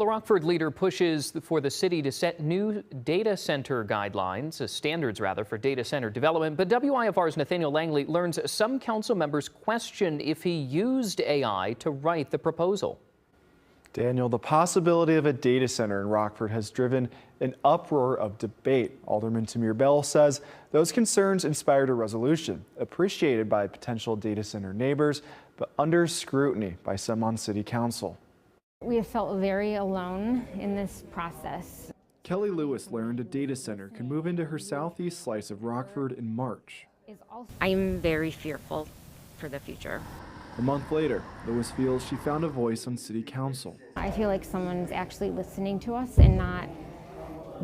The Rockford leader pushes for the city to set new data center guidelines, standards rather, for data center development. But WIFR's Nathaniel Langley learns some council members question if he used AI to write the proposal. Daniel, the possibility of a data center in Rockford has driven an uproar of debate. Alderman Tamir Bell says those concerns inspired a resolution appreciated by potential data center neighbors, but under scrutiny by some on city council. We have felt very alone in this process. Kelly Lewis learned a data center could move into her southeast slice of Rockford in March. I'm very fearful for the future. A month later, Lewis feels she found a voice on city council. I feel like someone's actually listening to us and not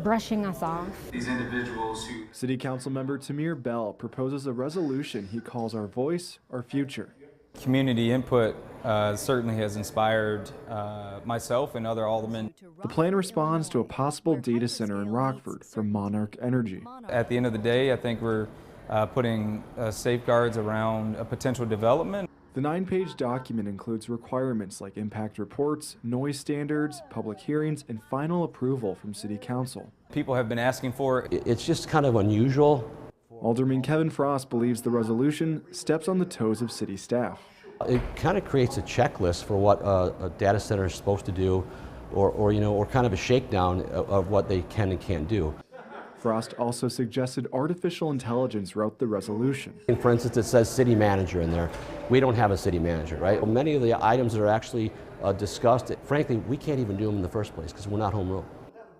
brushing us off. These individuals who... City council member Tamir Bell proposes a resolution he calls Our Voice, Our Future. Community input certainly has inspired myself and other aldermen. The plan responds to a possible data center in Rockford from Monarch Energy. At the end of the day, I think we're putting safeguards around a potential development. The 9-page document includes requirements like impact reports, noise standards, public hearings, and final approval from City Council. People have been asking for it. It's just kind of unusual. Alderman Kevin Frost believes the resolution steps on the toes of city staff. It kind of creates a checklist for what a data center is supposed to do, or kind of a shakedown of what they can and can't do. Frost also suggested artificial intelligence wrote the resolution. And for instance, it says city manager in there. We don't have a city manager, right? Well, many of the items that are actually discussed, frankly, we can't even do them in the first place because we're not home rule.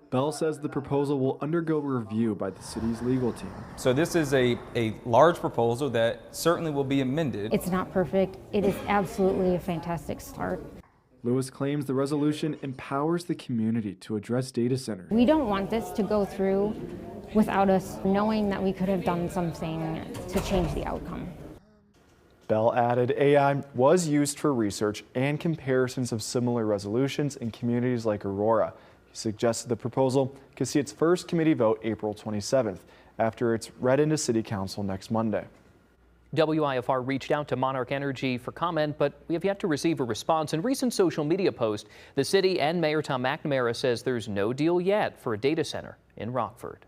Bell says the proposal will undergo review by the city's legal team. So this is a large proposal that certainly will be amended. It's not perfect. It is absolutely a fantastic start. Lewis claims the resolution empowers the community to address data centers. We don't want this to go through without us knowing that we could have done something to change the outcome. Bell added AI was used for research and comparisons of similar resolutions in communities like Aurora. He suggested the proposal could see its first committee vote April 27th, after it's read into City Council next Monday. WIFR reached out to Monarch Energy for comment, but we have yet to receive a response. In recent social media post, the city and Mayor Tom McNamara says there's no deal yet for a data center in Rockford.